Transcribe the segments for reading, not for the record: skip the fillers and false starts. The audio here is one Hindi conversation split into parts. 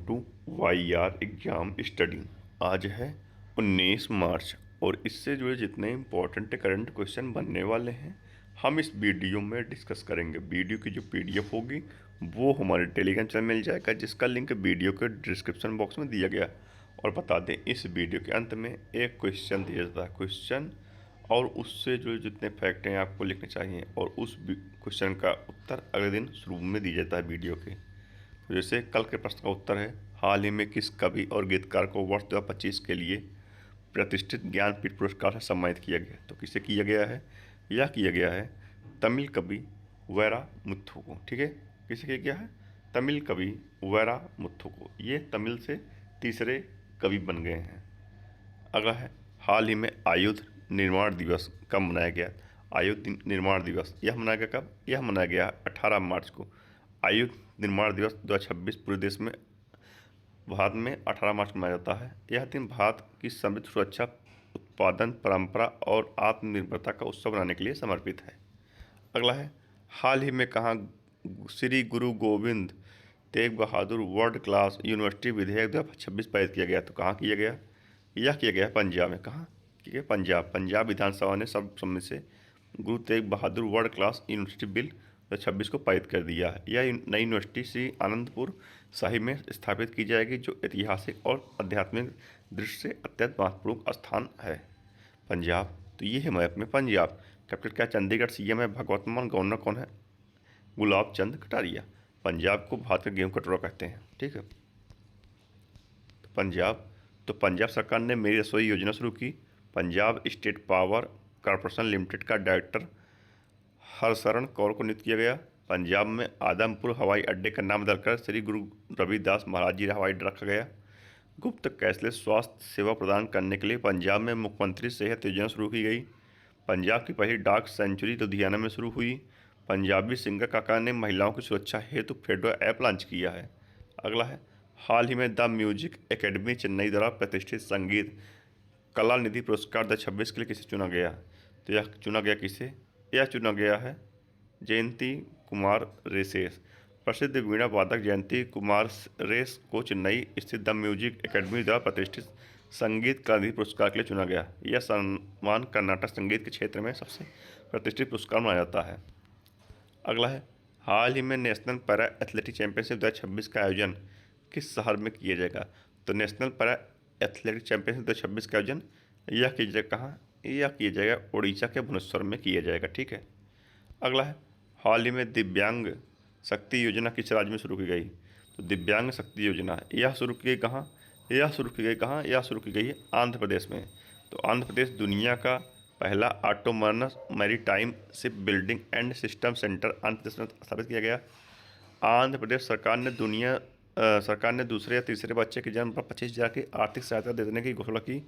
To Y R exam study. आज है 19 मार्च और इससे जुड़े जितने इम्पोर्टेंट करंट क्वेश्चन बनने वाले हैं हम इस वीडियो में डिस्कस करेंगे। वीडियो की जो पीडीएफ होगी वो हमारे टेलीग्राम चैनल मिल जाएगा, जिसका लिंक वीडियो के डिस्क्रिप्शन बॉक्स में दिया गया। और बता दें, इस वीडियो के अंत में एक क्वेश्चन दिया जाता है। क्वेश्चन और उससे जुड़े जितने फैक्ट हैं आपको लिखने चाहिए, और उस क्वेश्चन का उत्तर अगले दिन शुरू में दिया जाता है वीडियो के। तो जैसे कल के प्रश्न का उत्तर है, हाल ही में किस कवि और गीतकार को वर्ष 2025 के लिए प्रतिष्ठित ज्ञानपीठ पुरस्कार से सम्मानित किया गया? तो किसे किया गया है? यह किया गया है तमिल कवि वैरा मुथु को। ठीक है, किसे किया गया है? तमिल कवि वैरा मुथु को। ये तमिल से तीसरे कवि बन गए हैं। अगला है, हाल ही में आयुध निर्माण दिवस कब मनाया गया? आयुध निर्माण दिवस यह मनाया गया कब? यह मनाया गया 18 मार्च को। आयुध निर्माण दिवस 2026 पूरे देश में, भारत में 18 मार्च को मनाया जाता है। यह दिन भारत की समृद्ध सुरक्षा, उत्पादन परंपरा और आत्मनिर्भरता का उत्सव मनाने के लिए समर्पित है। अगला है, हाल ही में कहाँ श्री गुरु Govind Tegh Bahadur world class university विधेयक 2026 पारित किया गया? तो कहाँ किया गया? यह किया गया पंजाब में। कहाँ किया गया? पंजाब विधानसभा ने सर्वसम्मति से Guru Tegh Bahadur world class university bill 2026 को पारित कर दिया है। यह नई यूनिवर्सिटी श्री आनंदपुर साहिब में स्थापित की जाएगी, जो ऐतिहासिक और आध्यात्मिक दृष्टि से अत्यंत महत्वपूर्ण स्थान है। पंजाब, तो ये है मैप में पंजाब। कैपिटल क्या? चंडीगढ़। सीएम है भगवंत मान। गवर्नर कौन है? गुलाब चंद कटारिया। पंजाब को भारत का गेहूं कटोरा कहते हैं। ठीक है, तो पंजाब सरकार ने मेरी रसोई योजना शुरू की। Punjab state power corporation limited का डायरेक्टर हरशरण कौर को नियुक्त किया गया। पंजाब में आदमपुर हवाई अड्डे का नाम बदलकर श्री गुरु रविदास महाराज जी हवाई अड्डा रखा गया। गुप्त कैशलेस स्वास्थ्य सेवा प्रदान करने के लिए पंजाब में मुख्यमंत्री सेहत योजना शुरू की गई। पंजाब की पहली डाक सेंचुरी लुधियाना में शुरू हुई। पंजाबी सिंगर काका ने महिलाओं की सुरक्षा हेतु फेडो ऐप लॉन्च किया है। अगला है, हाल ही में द म्यूजिक एकेडमी चेन्नई द्वारा प्रतिष्ठित संगीत कला निधि पुरस्कार 2026 के लिए किसे चुना गया? तो यह चुना गया किसे? यह चुना गया है जयंती कुमार रेसेस। प्रसिद्ध वीणा वादक जयंती कुमार रेस को चेन्नई स्थित द म्यूजिक एकेडमी द्वारा प्रतिष्ठित संगीत कला निधि पुरस्कार के लिए चुना गया। यह सम्मान कर्नाटक संगीत के क्षेत्र में सबसे प्रतिष्ठित पुरस्कार माना जाता है। अगला है, हाल ही में नेशनल पैरा एथलेटिक चैंपियनशिप 2026 का आयोजन किस शहर में किया जाएगा? तो नेशनल पैरा एथलेटिक चैंपियनशिप 2026 का आयोजन यह किया जाएगा कहाँ? यह किया जाएगा उड़ीसा के भुवनेश्वर में किया जाएगा। ठीक है। अगला है, हाल ही में दिव्यांग शक्ति योजना किस राज्य में शुरू की गई? तो दिव्यांग शक्ति योजना यह शुरू की गई कहाँ? यह शुरू की गई कहाँ? यह शुरू की गई है आंध्र प्रदेश में। तो आंध्र प्रदेश दुनिया का पहला autonomous maritime ship building and system center Andhra Pradesh में स्थापित किया गया। आंध्र प्रदेश सरकार ने दूसरे या तीसरे बच्चे के जन्म पर 25,000 की आर्थिक सहायता देने की घोषणा की।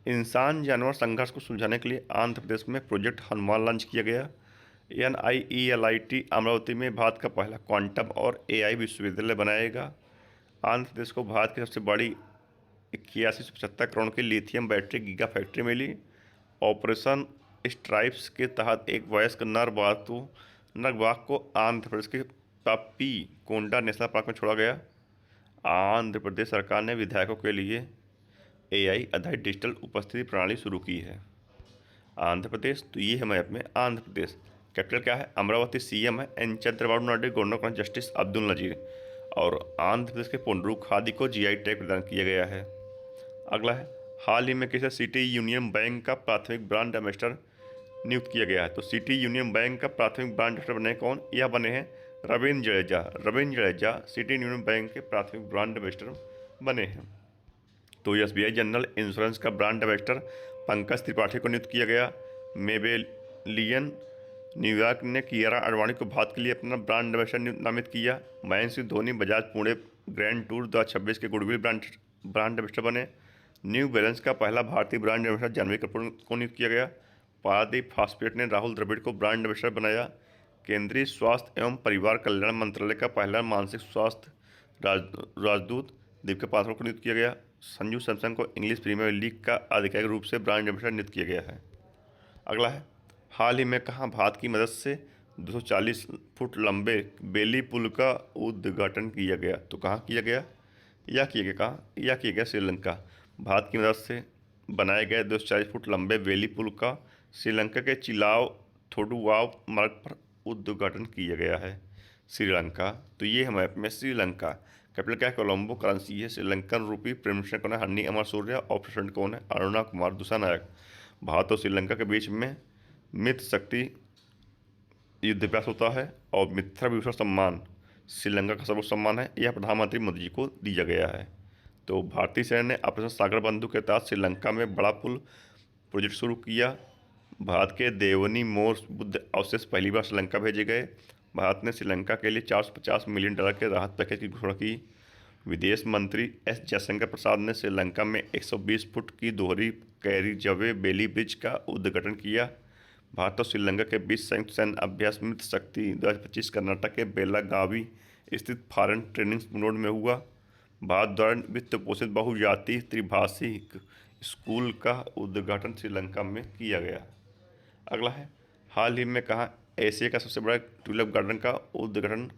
इंसान जानवर संघर्ष को सुलझाने के लिए आंध्र प्रदेश में प्रोजेक्ट हनुमान लॉन्च किया गया। NIELIT अमरावती में भारत का पहला क्वांटम और AI विश्वविद्यालय बनाएगा। आंध्र प्रदेश को भारत की सबसे बड़ी 8175 करोड़ की लिथियम बैटरी गीगा फैक्ट्री मिली। ऑपरेशन स्ट्राइप्स के तहत एक वयस्क नर बाघ को आंध्र प्रदेश के पप्पी कोंडा नेशनल पार्क में छोड़ा गया। आंध्र प्रदेश सरकार ने विधायकों के लिए AI आधारित डिजिटल उपस्थिति प्रणाली शुरू की है। आंध्र प्रदेश, तो ये है मैप में आंध्र प्रदेश। कैपिटल क्या है? अमरावती। सीएम है एन चंद्रबाबू नायडू। गवर्नर कौन? जस्टिस अब्दुल नजीर। और आंध्र प्रदेश के पुंडरू खादी को GI टैग प्रदान किया गया है। अगला है, हाल ही में किसे सिटी यूनियन बैंक का प्राथमिक ब्रांड एम्बेसडर नियुक्त किया गया है? तो सिटी यूनियन बैंक का प्राथमिक ब्रांड एम्बेसडर बने कौन? यह बने हैं Ravindra Jadeja. Ravindra Jadeja city union bank के प्राथमिक ब्रांड एम्बेसडर बने हैं। तो SBI जनरल इंश्योरेंस का ब्रांड एम्बेसडर पंकज त्रिपाठी को नियुक्त किया गया। मेबेलियन न्यूयॉर्क ने कियारा आडवाणी को भारत के लिए अपना ब्रांड एम्बेसडर नामित किया। महेंद्र सिंह धोनी बजाज पुणे ग्रैंड टूर 2026 के गुडविल ब्रांड एम्बेसडर बने। न्यू बैलेंस का पहला भारतीय ब्रांड एम्बेसडर जानवी कपूर को नियुक्त किया गया। पारादीप फास्फेट ने राहुल द्रविड़ को ब्रांड एम्बेसडर बनाया। केंद्रीय स्वास्थ्य एवं परिवार कल्याण मंत्रालय का पहला मानसिक स्वास्थ्य राजदूत दीपिका पादुकोण को नियुक्त किया गया। संजू सैमसन को इंग्लिश प्रीमियर लीग का आधिकारिक रूप से ब्रांड एम्बेसडर नियुक्त किया गया है। अगला है, हाल ही में कहाँ भारत की मदद से 240 फुट लंबे बेली पुल का उद्घाटन किया गया? तो कहाँ किया गया? यह किया गया श्रीलंका। भारत की मदद से बनाए गए 240 फुट लंबे वेली पुल का श्रीलंका के चिलाव थोडुवाव मार्ग पर उद्घाटन किया गया है। श्रीलंका, तो ये है मैप में श्रीलंका। कैपिटल क्या है? कोलंबो। करेंसी है श्रीलंकन रूपी। प्राइम मिनिस्टर कौन है? हन्नी अमर सूर्य। और प्रेसिडेंट कौन है? अरुणा कुमार दिसानायक। भारत और श्रीलंका के बीच में मित्र शक्ति युद्धाभ्यास होता है और मित्र विभूषण सम्मान श्रीलंका का सर्वोच्च सम्मान है। यह प्रधानमंत्री मोदी जी को दिया गया है। तो भारतीय सेना ने ऑपरेशन सागर बंधु के तहत श्रीलंका में बड़ा पुल प्रोजेक्ट शुरू किया। भारत के देवनी मोर बुद्ध अवशेष पहली बार श्रीलंका भेजे गए। भारत ने श्रीलंका के लिए $450 मिलियन के राहत पैकेज की घोषणा की। विदेश मंत्री एस जयशंकर प्रसाद ने श्रीलंका में 120 फुट की दोहरी कैरीजवे बेली ब्रिज का उद्घाटन किया। भारत और श्रीलंका के बीच संयुक्त सैन्य अभ्यास मित्र शक्ति 2025 कर्नाटक के बेलागावी स्थित फॉरेन ट्रेनिंग मोड में हुआ। भारत द्वारा वित्त पोषित बहुजातीय त्रिभाषिक स्कूल का उद्घाटन श्रीलंका में किया गया। अगला है, हाल ही में कहाँ एशिया का सबसे बड़ा ट्यूलिप गार्डन का उद्घाटन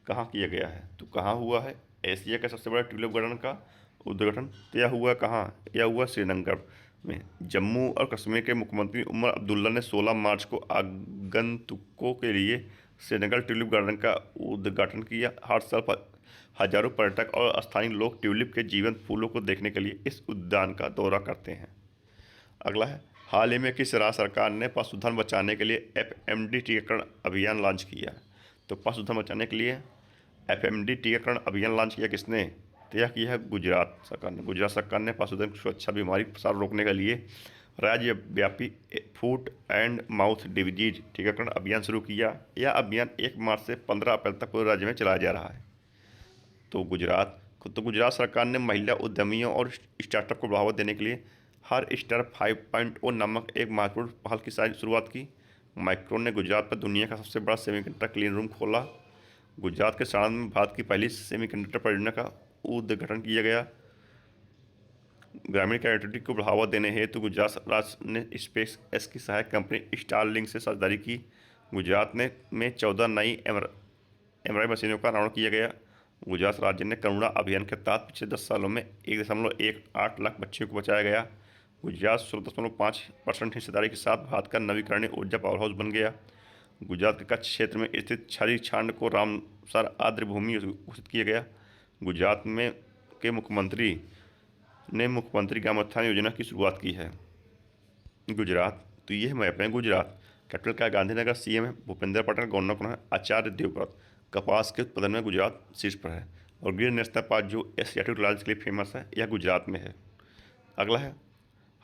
कहाँ किया गया है? तो कहाँ हुआ है एशिया का सबसे बड़ा ट्यूलिप गार्डन का उद्घाटन? तो यह हुआ कहाँ? यह हुआ श्रीनगर में। जम्मू और कश्मीर के मुख्यमंत्री उमर अब्दुल्ला ने 16 मार्च को आगंतुकों के लिए श्रीनगर ट्यूलिप गार्डन का उद्घाटन किया। हर साल हजारों पर्यटक और स्थानीय लोग ट्यूलिप के जीवंत फूलों को देखने के लिए इस उद्यान का दौरा करते हैं। अगला है, हाल ही में किस राज्य सरकार ने पशुधन बचाने के लिए FMD टीकाकरण अभियान लॉन्च किया? तो पशुधन बचाने के लिए FMD टीकाकरण अभियान लॉन्च किया किसने? तो यह किया है गुजरात सरकार ने। गुजरात सरकार ने पशुधन सुरक्षा बीमारी प्रसार रोकने के लिए राज्यव्यापी फूट एंड माउथ डिजीज टीकाकरण अभियान शुरू किया। यह अभियान 1 मार्च से 15 अप्रैल तक पूरे राज्य में चलाया जा रहा है। तो गुजरात सरकार ने महिला उद्यमियों और स्टार्टअप को बढ़ावा देने के लिए हर स्टार 5.0 नामक एक महत्वपूर्ण पहल की शुरुआत की। माइक्रोन ने गुजरात पर दुनिया का सबसे बड़ा सेमीकंडक्टर क्लीन रूम खोला। गुजरात के साणंद में भारत की पहली सेमीकंडक्टर परियोजना का उद्घाटन किया गया। ग्रामीण कनेक्टिविटी को बढ़ावा देने हेतु गुजरात राज्य ने स्पेस एक्स की सहायक कंपनी स्टारलिंक से साझेदारी की। गुजरात में 14 नई MRI मशीनों का अनावरण किया गया। गुजरात राज्य ने करुणा अभियान के तहत पिछले 10 सालों में 1.18 लाख बच्चों को बचाया गया। गुजरात 16.5% हिस्सेदारी के साथ भारत का नवीकरणीय ऊर्जा पावर हाउस बन गया। गुजरात के कच्छ क्षेत्र में स्थित छरी छांड को रामसर आर्द्र भूमि घोषित किया गया। गुजरात में के मुख्यमंत्री ने मुख्यमंत्री ग्रामोत्थान योजना की शुरुआत की है। गुजरात, तो ये मैप है गुजरात। कैपिटल का गांधीनगर। CM है भूपेंद्र पटेल। गवर्नर कौन है? आचार्य देवव्रत। कपास के उत्पादन में गुजरात शीर्ष पर है। और गिर नेशनल पार्क जो एशियाटिक राज्य के लिए फेमस है, यह गुजरात में है। अगला है,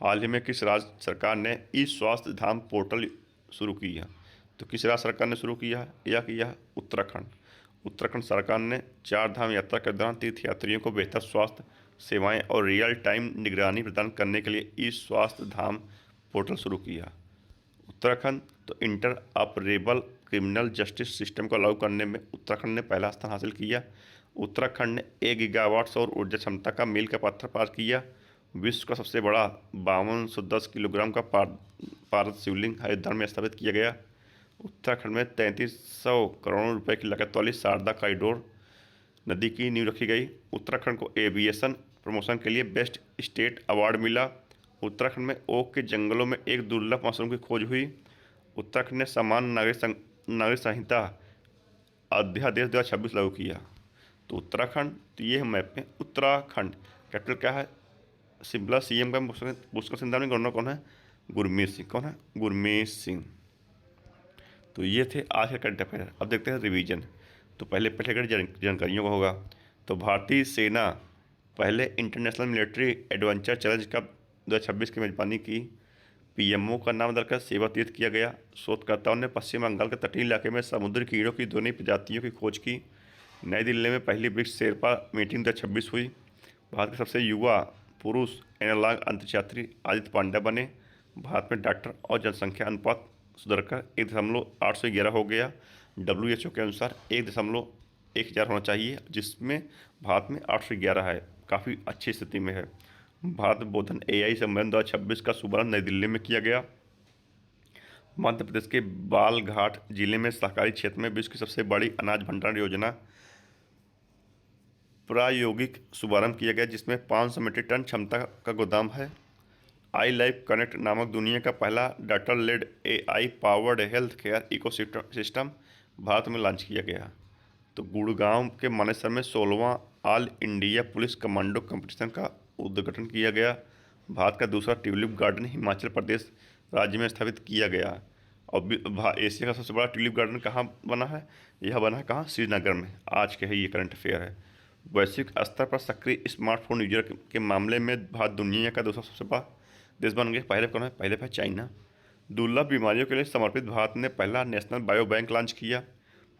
हाल ही में किस राज्य सरकार ने स्वास्थ्य धाम पोर्टल शुरू की है? तो किस राज्य सरकार ने शुरू किया है? यह किया है उत्तराखंड। उत्तराखंड सरकार ने 4 धाम यात्रा के दौरान तीर्थयात्रियों को बेहतर स्वास्थ्य सेवाएं और रियल टाइम निगरानी प्रदान करने के लिए स्वास्थ्य धाम पोर्टल शुरू किया। उत्तराखंड, तो inter operable criminal justice system को लागू करने में उत्तराखंड ने पहला स्थान हासिल किया। उत्तराखंड ने 1 गीगावाट सौर ऊर्जा क्षमता का मील का पत्थर पार किया। विश्व का सबसे बड़ा 5210 किलोग्राम का पारद शिवलिंग अयोध्या में स्थापित किया गया। उत्तराखंड में 3300 करोड़ रुपए की लागत वाली शारदा कॉरिडोर नदी की नींव रखी गई। उत्तराखंड को एविएशन प्रमोशन के लिए बेस्ट स्टेट अवार्ड मिला। उत्तराखंड में ओक के जंगलों में एक दुर्लभ मशरूम की खोज हुई। उत्तराखंड ने सामान्य नागरिक संहिता अध्यादेश 2026 लागू किया। तो उत्तराखंड, तो ये है मैप में उत्तराखंड। कैपिटल क्या है? शिमला। CM का पुष्कर सिंह धामी। गवर्नर कौन है? गुरमीत सिंह। कौन है? गुरमीत सिंह। तो ये थे आज के करंट अफेयर। अब देखते हैं रिवीजन। तो पहले जानकारियों का होगा। तो भारतीय सेना पहले international military adventure challenge cup 2026 की मेजबानी की। PMO का नाम बदलकर सेवा तीर्थ किया गया। शोधकर्ताओं ने पश्चिम बंगाल के तटीय इलाके में समुद्री कीड़ों की 2 नई प्रजातियों की खोज की। नई दिल्ली में पहली ब्रिक्स शेरपा मीटिंग 2026 हुई। भारत के सबसे युवा पुरुष एनालॉग अंतरिक्ष आदित्य पांड्या बने। भारत में डॉक्टर और जनसंख्या अनुपात सुधरकर 1.811 हो गया। WHO के अनुसार 1.1000 होना चाहिए, जिसमें भारत में 811 है, काफ़ी अच्छी स्थिति में है। भारत बोधन AI सम्मेलन 2026 का शुभारंभ नई दिल्ली में किया गया। मध्य प्रदेश के बालघाट जिले में सहकारी क्षेत्र में विश्व की सबसे बड़ी अनाज भंडारण योजना प्रायोगिक शुभारंभ किया गया, जिसमें 500 मीट्रिक टन क्षमता का गोदाम है। आई लाइफ कनेक्ट नामक दुनिया का पहला data led AI powered health care eco system Bharat में लॉन्च किया गया। तो गुड़गांव के मानेसर में 16वां all India police commando competition का उद्घाटन किया गया। भारत का दूसरा ट्यूलिप गार्डन हिमाचल प्रदेश राज्य में स्थापित किया गया। और एशिया का सबसे बड़ा ट्यूलिप गार्डन कहाँ बना है? यह बना है कहाँ? श्रीनगर में। आज के है ये करंट अफेयर है। वैश्विक स्तर पर सक्रिय स्मार्टफोन यूजर के मामले में भारत दुनिया का दूसरा सबसे बड़ा देश बन गया। पहले कौन है? पहले है चाइना। दुर्लभ बीमारियों के लिए समर्पित भारत ने पहला नेशनल बायो बैंक लॉन्च किया।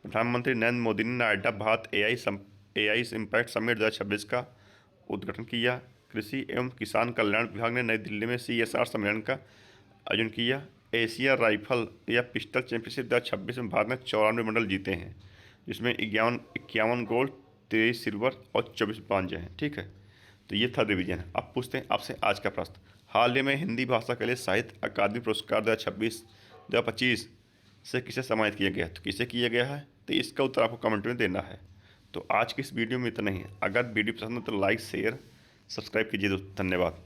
प्रधानमंत्री नरेंद्र मोदी ने Noida Bharat AI impact summit 2026 का उद्घाटन किया। कृषि एवं किसान कल्याण विभाग ने नई दिल्ली में CSR सम्मेलन का आयोजन किया। एशिया राइफल या पिस्टल चैंपियनशिप 2026 में भारत ने 94 मेडल जीते हैं, जिसमें 51 गोल्ड, 23 सिल्वर और 24 ब्रॉन्ज हैं। ठीक है, तो ये था रिवीजन। अब पूछते हैं आपसे आज का प्रश्न। हाल ही में हिंदी भाषा के लिए साहित्य अकादमी पुरस्कार 2025 से किसे सम्मानित किया गया? तो किसे किया गया है? तो इसका उत्तर आपको कमेंट में देना है। तो आज की इस वीडियो में इतना ही है। अगर वीडियो पसंद हो तो लाइक शेयर सब्सक्राइब कीजिए दोस्तों। धन्यवाद।